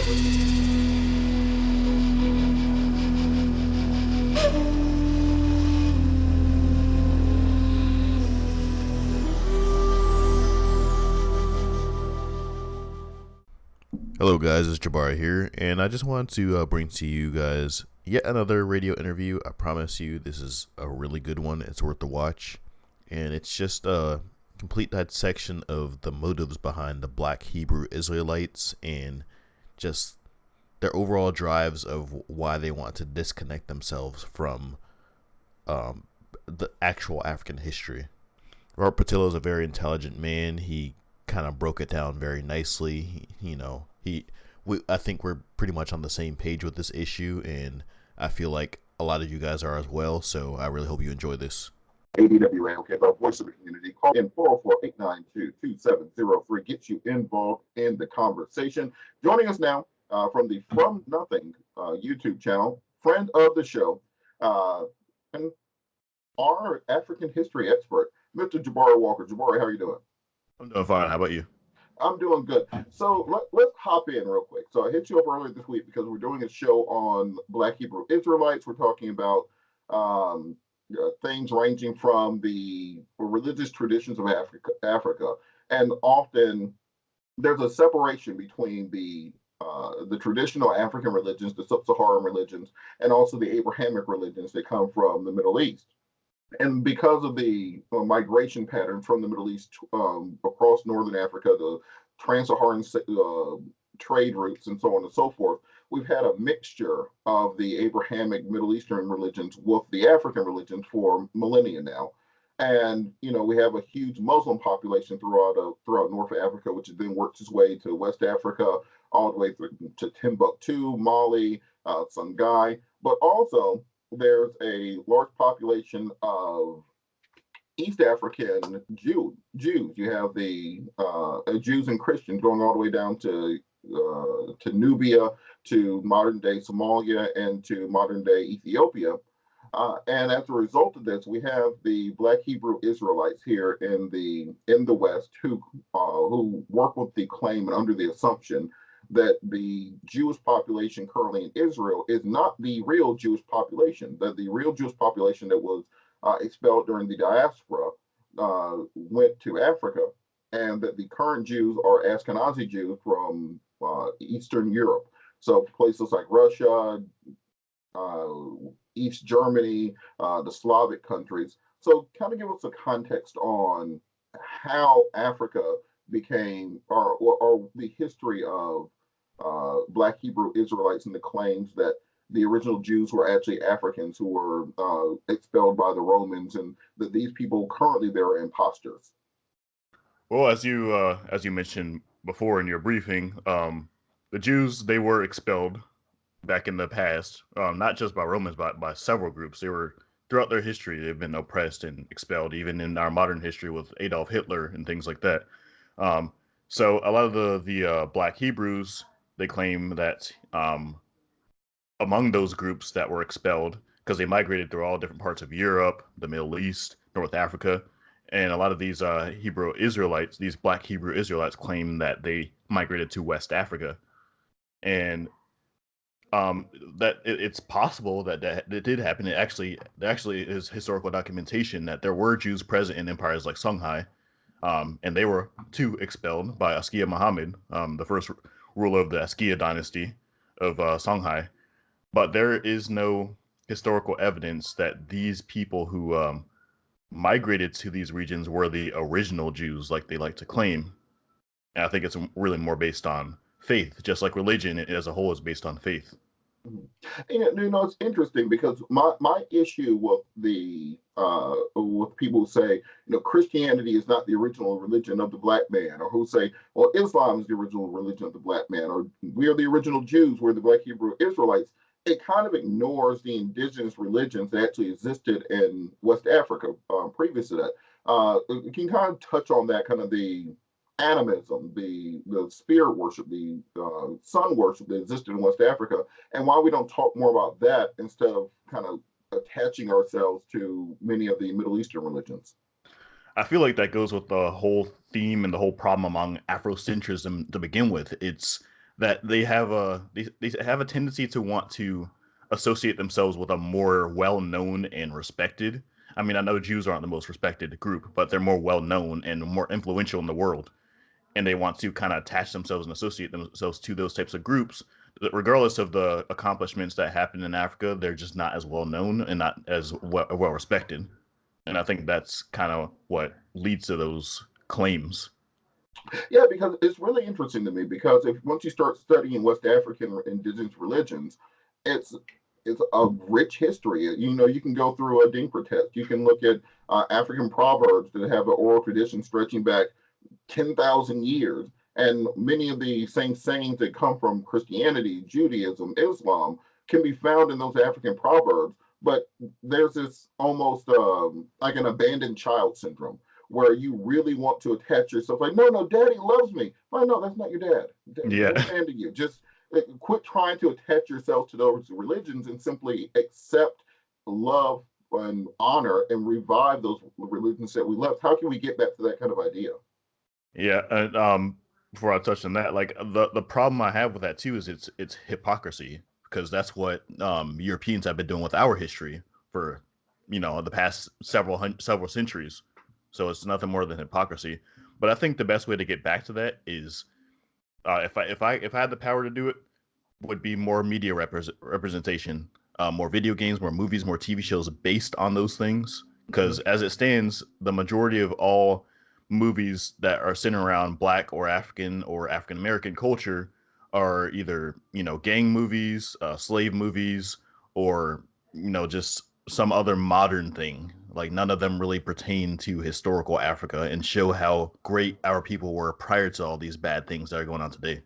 Hello, guys. It's Jabari here, and I just wanted to bring to you guys yet another radio interview. I promise you, this is a really good one. It's worth the watch, and it's just a complete dissection of the motives behind the Black Hebrew Israelites and just their overall drives of why they want to disconnect themselves from the actual African history. Robert Patillo is a very intelligent man. He kind of broke it down very nicely. I think we're pretty much on the same page with this issue, and I feel like a lot of you guys are as well. So I really hope you enjoy this. ADWA, okay, the voice of the community. Call in 404-892-2703. Gets you involved in the conversation. Joining us now from the From Nothing YouTube channel, friend of the show, and our African history expert, Mr. Jabari Walker. Jabari, how are you doing? I'm doing fine. How about you? I'm doing good. So let's hop in real quick. So I hit you up earlier this week because we're doing a show on Black Hebrew Israelites. We're talking about things ranging from the religious traditions of Africa, and often there's a separation between the traditional African religions, the sub-Saharan religions, and also the Abrahamic religions that come from the Middle East. And because of the migration pattern from the Middle East across Northern Africa, the trans-Saharan trade routes, and so on and so forth, we've had a mixture of the Abrahamic Middle Eastern religions with the African religions for millennia now. And we have a huge Muslim population throughout North Africa, which then works its way to West Africa, all the way through to Timbuktu, Mali, Songhai, but also there's a large population of East African Jews. You have the Jews and Christians going all the way down to Nubia, to modern day Somalia, and to modern day Ethiopia. And as a result of this, we have the Black Hebrew Israelites here in the West who work with the claim and under the assumption that the Jewish population currently in Israel is not the real Jewish population, that the real Jewish population that was expelled during the diaspora went to Africa, and that the current Jews are Ashkenazi Jews from Eastern Europe. So places like Russia, East Germany, the Slavic countries. So kind of give us a context on how Africa became, or the history of Black Hebrew Israelites and the claims that the original Jews were actually Africans who were expelled by the Romans, and that these people currently they're imposters. Well, as you mentioned before in your briefing, the Jews, they were expelled back in the past, not just by Romans, but by several groups. They were throughout their history, they've been oppressed and expelled, even in our modern history with Adolf Hitler and things like that. So a lot of the Black Hebrews, they claim that among those groups that were expelled, because they migrated through all different parts of Europe, the Middle East, North Africa, and a lot of these Hebrew Israelites, these Black Hebrew Israelites, claim that they migrated to West Africa, and that it's possible that it did happen. There actually is historical documentation that there were Jews present in empires like Songhai, and they were too expelled by Askia Muhammad, the first ruler of the Askia dynasty of Songhai. But there is no historical evidence that these people who migrated to these regions were the original Jews, like they like to claim. And I think it's really more based on faith, just like religion as a whole is based on faith. It's interesting because my issue with with people who say Christianity is not the original religion of the black man, or who say, well, Islam is the original religion of the black man, or we are the original Jews, we're the Black Hebrew Israelites. It kind of ignores the indigenous religions that actually existed in West Africa previous to that. You can kind of touch on that, kind of the animism, the spirit worship, the sun worship that existed in West Africa, and why we don't talk more about that instead of kind of attaching ourselves to many of the Middle Eastern religions. I feel like that goes with the whole theme and the whole problem among Afrocentrism to begin with. It's that they have they have a tendency to want to associate themselves with a more well-known and respected. I mean, I know Jews aren't the most respected group, but they're more well-known and more influential in the world, and they want to kind of attach themselves and associate themselves to those types of groups. Regardless of the accomplishments that happen in Africa, they're just not as well known and not as well respected. And I think that's kind of what leads to those claims. Yeah, because it's really interesting to me because if once you start studying West African indigenous religions, it's it's a rich history. You know, you can go through a Dinka test. You can look at African proverbs that have an oral tradition stretching back 10,000 years. And many of the same sayings that come from Christianity, Judaism, Islam can be found in those African proverbs. But there's this almost like an abandoned child syndrome where you really want to attach yourself. Like, no, no, daddy loves me. Like, no, that's not your dad. Yeah. Who abandoned you? Just quit trying to attach yourself to those religions and simply accept, love, and honor and revive those religions that we left. How can we get back to that kind of idea? Yeah, and before I touch on that, like the problem I have with that too is it's hypocrisy because that's what Europeans have been doing with our history for the past several centuries. So it's nothing more than hypocrisy. But I think the best way to get back to that is if I had the power to do it, would be more media representation, more video games, more movies, more TV shows based on those things. Because as it stands, the majority of all movies that are centered around Black or African American culture are either gang movies, slave movies, or just some other modern thing. Like none of them really pertain to historical Africa and show how great our people were prior to all these bad things that are going on today.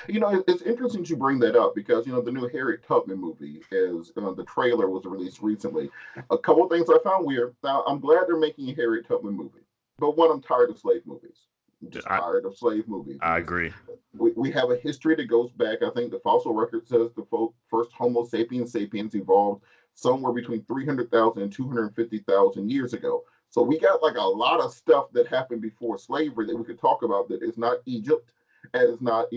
You know, it's interesting to bring that up because the new Harriet Tubman movie is the trailer was released recently. A couple of things I found weird. Now, I'm glad they're making a Harriet Tubman movie, but one, I'm tired of slave movies. I'm just I tired of slave movies. I agree. We have a history that goes back. I think the fossil record says the first Homo sapiens sapiens evolved somewhere between 300,000 and 250,000 years ago. So we got like a lot of stuff that happened before slavery that we could talk about that is not Egypt and it's not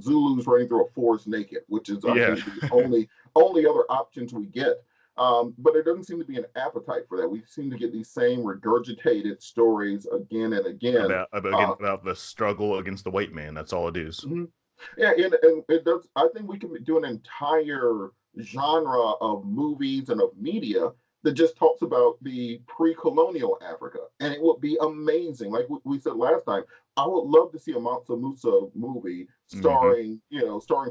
Zulus running through a forest naked, which is I Yeah. think the only other options we get. But there doesn't seem to be an appetite for that. We seem to get these same regurgitated stories again and again. About the struggle against the white man. That's all it is. Mhm. Yeah, and it does. I think we can do an entire genre of movies and of media that just talks about the pre-colonial Africa, and it would be amazing. Like we said last time, I would love to see a Mansa Musa movie Hmm. starring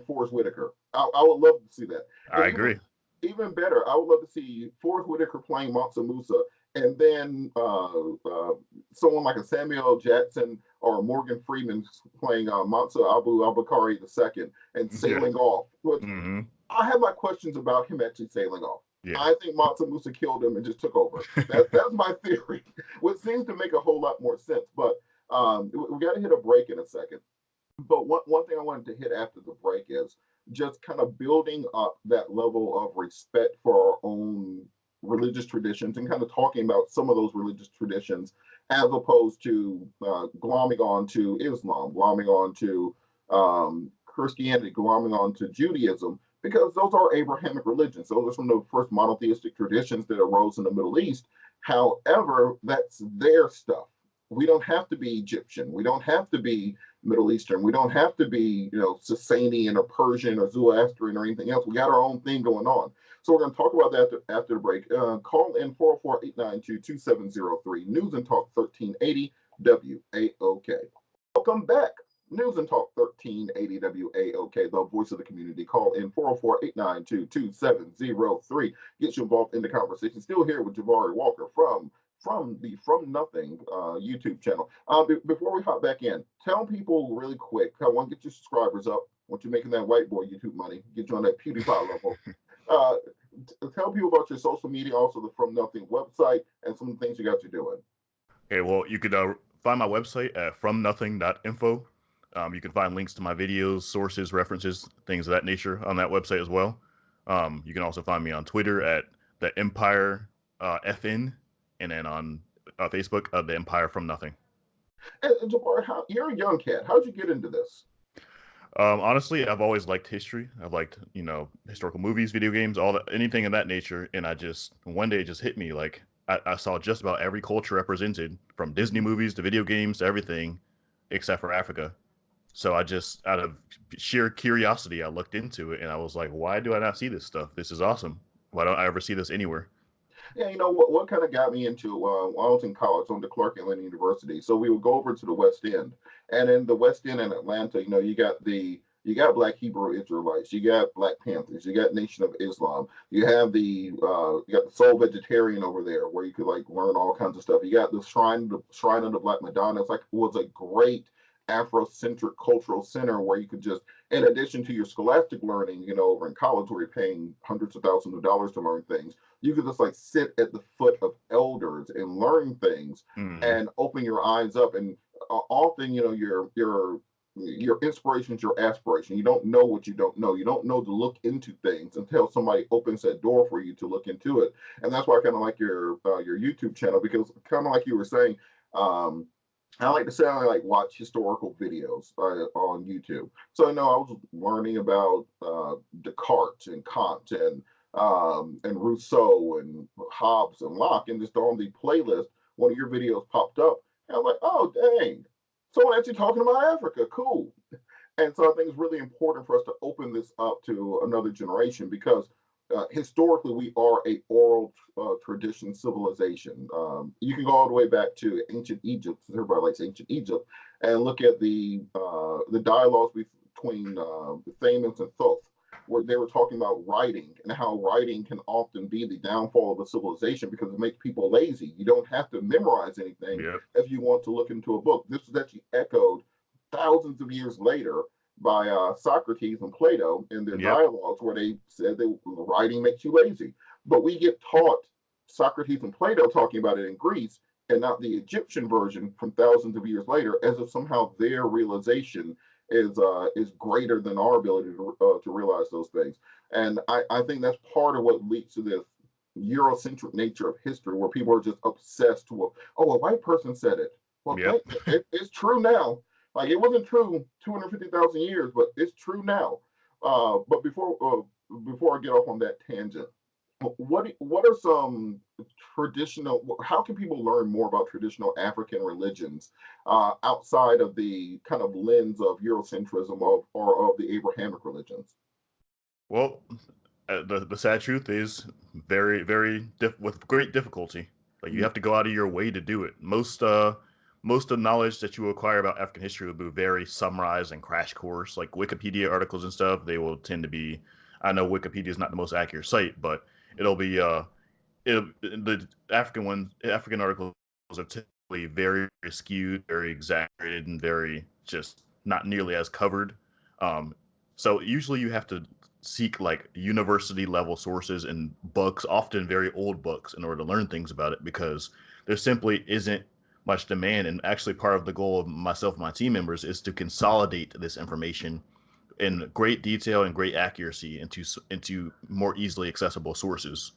Forrest Whitaker. I would love to see that, I and agree. even better, I would love to see Forrest Whitaker playing Mansa Musa, and then someone like a Samuel Jackson or Morgan Freeman playing Mansa Abu Bakari II and Yeah. sailing off. But Hmm. I have my questions about him actually sailing off. Yeah. I think Mansa Musa killed him and just took over. That's my theory, which seems to make a whole lot more sense. But we got to hit a break in a second. But one thing I wanted to hit after the break is just kind of building up that level of respect for our own religious traditions and kind of talking about some of those religious traditions as opposed to glomming on to Islam, glomming on to Christianity, glomming on to Judaism, because those are Abrahamic religions. Those are some of the first monotheistic traditions that arose in the Middle East. However, that's their stuff. We don't have to be Egyptian. We don't have to be Middle Eastern. We don't have to be, Sasanian or Persian or Zoroastrian or anything else. We got our own thing going on. So we're going to talk about that after the break. Call in 404-892-2703. News and Talk 1380 WAOK. Welcome back. News and Talk 1380 WAOK, the voice of the community. Call in 404-892-2703. Get you involved in the conversation. Still here with Jabari Walker from the From Nothing YouTube channel. Before we hop back in, tell people really quick. I want to get your subscribers up. I want you making that white boy YouTube money. Get you on that PewDiePie level. Uh, Tell people about your social media, also the From Nothing website, and some of the things you got you doing. Okay, well, you could find my website at fromnothing.info. You can find links to my videos, sources, references, things of that nature on that website as well. You can also find me on Twitter at the Empire FN, and then on Facebook, the Empire from Nothing. And Jabbar, you're a young cat. How'd you get into this? Honestly, I've always liked history. I've liked, historical movies, video games, all that, anything of that nature. And I just one day it just hit me like I saw just about every culture represented, from Disney movies to video games to everything, except for Africa. So I just, out of sheer curiosity, I looked into it and I was like, why do I not see this stuff? This is awesome. Why don't I ever see this anywhere? Yeah, what kind of got me into when I was in college, on the Clark Atlanta University. So we would go over to the West End, and in the West End in Atlanta, you got Black Hebrew Israelites, you got Black Panthers, you got Nation of Islam, you got the Soul Vegetarian over there, where you could like learn all kinds of stuff. You got the Shrine of the Black Madonna. It's like was a great Afrocentric cultural center where you could just, in addition to your scholastic learning, over in college where you're paying hundreds of thousands of dollars to learn things, you could just like sit at the foot of elders and learn things Mm, and open your eyes up. And often, your inspiration is your aspiration. You don't know what you don't know. You don't know to look into things until somebody opens that door for you to look into it. And that's why I kind of like your YouTube channel, because kind of like you were saying, um, I like to say I like watch historical videos on YouTube. So I was learning about Descartes and Kant and Rousseau and Hobbes and Locke, and just on the playlist, one of your videos popped up, and I'm like, oh dang, someone actually talking about Africa, cool. And so I think it's really important for us to open this up to another generation, because historically we are a oral tradition civilization. You can go all the way back to ancient Egypt, since everybody likes ancient Egypt, and look at the dialogues between the Thamans and Thoth, where they were talking about writing and how writing can often be the downfall of a civilization because it makes people lazy. You don't have to memorize anything yep, if you want to look into a book. This was actually echoed thousands of years later by Socrates and Plato in their yep, dialogues, where they said that writing makes you lazy. But we get taught Socrates and Plato talking about it in Greece, and not the Egyptian version from thousands of years later, as if somehow their realization is greater than our ability to realize those things. And I think that's part of what leads to this Eurocentric nature of history, where people are just obsessed with, oh, a white person said it. Well, yep. it's true now. Like, it wasn't true 250,000 years, but it's true now. But before I get off on that tangent, what are some traditional? How can people learn more about traditional African religions outside of the kind of lens of Eurocentrism or of the Abrahamic religions? Well, the sad truth is very, with great difficulty. Like you Mm, have to go out of your way to do it. Most of the knowledge that you acquire about African history will be very summarized and crash course, like Wikipedia articles and stuff. They will tend to be. I know Wikipedia is not the most accurate site, but it'll be the African articles are typically very skewed, very exaggerated, and very just not nearly as covered. Um, so usually you have to seek like university level sources and books, often very old books, in order to learn things about it, because there simply isn't much demand. And actually, part of the goal of myself and my team members is to consolidate this information in great detail and great accuracy into more easily accessible sources.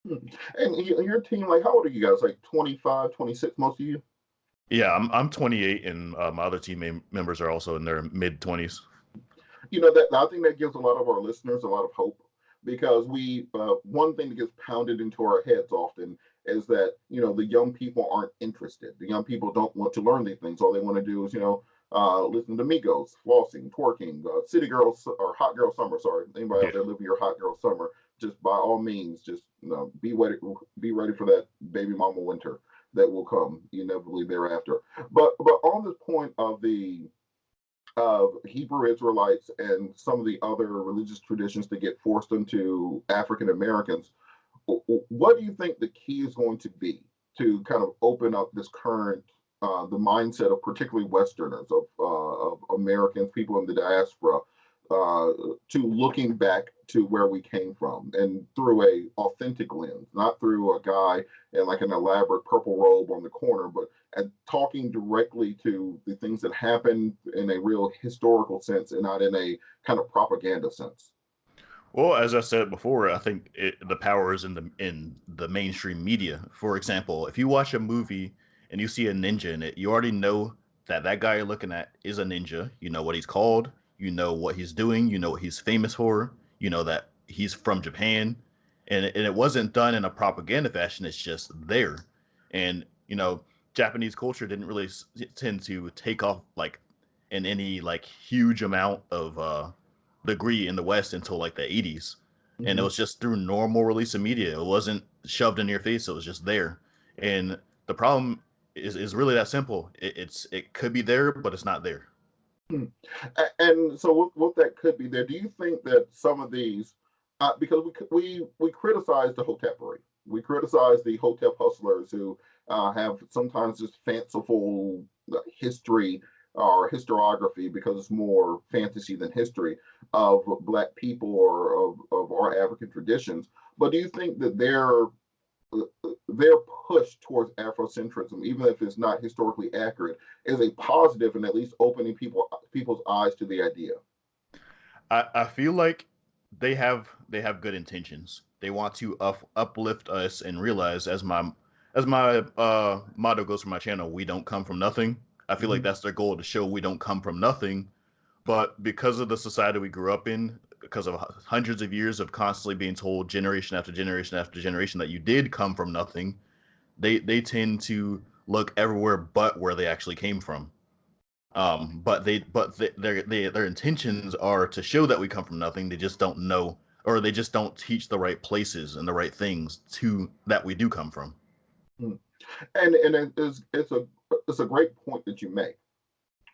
mm. And your team, like, how old are you guys? Like 25, 26, most of you? Yeah, I'm 28, and my other members are also in their mid 20s. That I think that gives a lot of our listeners a lot of hope, because we one thing that gets pounded into our heads often is that the young people aren't interested. The young people don't want to learn these things. All they want to do is listen to Migos, flossing, twerking, city girls or hot girl summer. Sorry, anybody Yeah. out there living your hot girl summer? Just by all means, just be ready for that baby mama winter that will come inevitably thereafter. But on this point of the Hebrew Israelites and some of the other religious traditions that get forced into African Americans, what do you think the key is going to be to kind of open up this current, the mindset of particularly Westerners, of Americans, people in the diaspora, uh, to looking back to where we came from, and through a authentic lens, not through a guy in like an elaborate purple robe on the corner, but and talking directly to the things that happened in a real historical sense and not in a kind of propaganda sense. Well, as I said before, I think the power is in the mainstream media. For example, if you watch a movie and you see a ninja in it, you already know that that guy you're looking at is a ninja. You know what he's called. you know what he's doing, you know what he's famous for, you know that he's from Japan, and it wasn't done in a propaganda fashion. It's just there, and Japanese culture didn't really tend to take off like in any like huge amount of degree in the West until like the 80s, and it Mhm. was just through normal release of media. It wasn't shoved in your face. It was just there, and the problem is really that simple. It could be there, but it's not there. Hmm. And so, what that could be there? Do you think that some of these, because we criticize the hotepery, we criticize the hotep hustlers who have sometimes just fanciful history or historiography because it's more fantasy than history of Black people or of our African traditions. But do you think that their push towards Afrocentrism, even if it's not historically accurate, is a positive in at least opening people's eyes to the idea? I feel like they have good intentions. They want to uplift us and realize, as my motto goes for my channel, we don't come from nothing. I feel like Mhm. that's their goal, to show we don't come from nothing. But because of the society we grew up in, because of hundreds of years of constantly being told generation after generation after generation that you did come from nothing, they tend to look everywhere but where they actually came from. Their intentions are to show that we come from nothing. They just don't know, or they just don't teach the right places and the right things to that we do come from. Mm. And it's a great point that you make,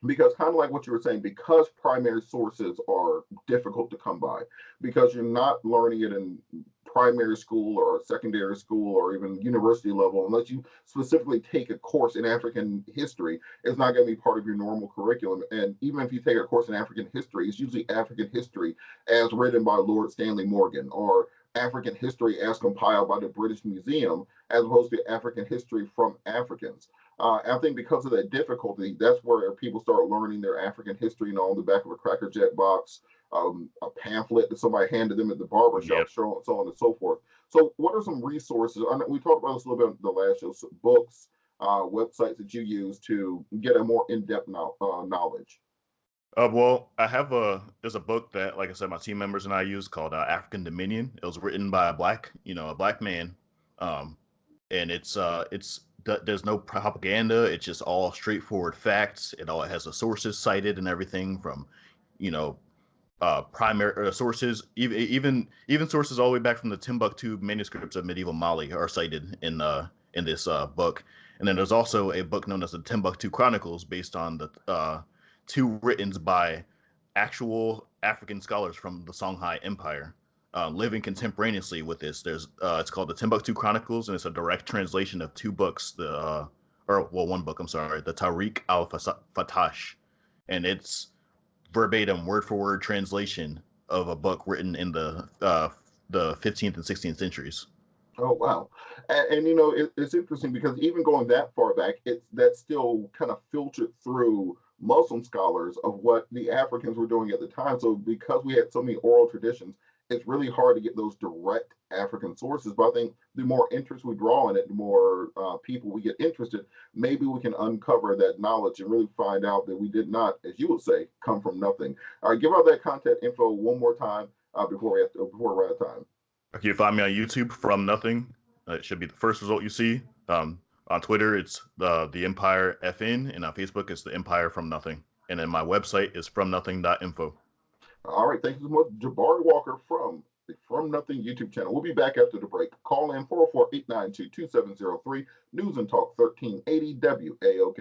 because kind of like what you were saying, because primary sources are difficult to come by, because you're not learning it in primary school or secondary school or even university level, unless you specifically take a course in African history, it's not going to be part of your normal curriculum. And even if you take a course in African history, it's usually African history as written by Lord Stanley Morgan, or African history as compiled by the British Museum, as opposed to African history from Africans. I think because of that difficulty, that's where people start learning their African history, on the back of a Cracker Jack box, a pamphlet that somebody handed them at the barber shop, Yep. so on and so forth. So, what are some resources? I know we talked about this a little bit in the last show. So books, websites that you use to get a more in-depth knowledge. Well, there's a book that, like I said, my team members and I use called African Dominion. It was written by a black man, um, and there's no propaganda. It's just all straightforward facts. It all has the sources cited and everything from, you know, primary sources, even sources all the way back from the Timbuktu manuscripts of medieval Mali are cited in this book. And then there's also a book known as the Timbuktu Chronicles, based on the two writings by actual African scholars from the Songhai Empire, living contemporaneously with this. It's called the Timbuktu Chronicles, and it's a direct translation of two books. One book. I'm sorry, the Tariq al Fatash, and it's verbatim, word for word translation of a book written in the 15th and 16th centuries. Oh wow, and it's interesting because even going that far back, it's that's still kind of filtered through Muslim scholars of what the Africans were doing at the time. So because we had so many oral traditions, it's really hard to get those direct African sources. But I think the more interest we draw in it, the more people we get interested. Maybe we can uncover that knowledge and really find out that we did not, as you would say, come from nothing. All right, give out that contact info one more time before we're out of time. If you find me on YouTube, From Nothing, it should be the first result you see. On Twitter, it's the Empire FN, and on Facebook, it's the Empire From Nothing. And then my website is fromnothing.info. All right, thank you so much, Jabari Walker from the From Nothing YouTube channel. We'll be back after the break. Call in 404-892-2703, News and Talk 1380 WAOK.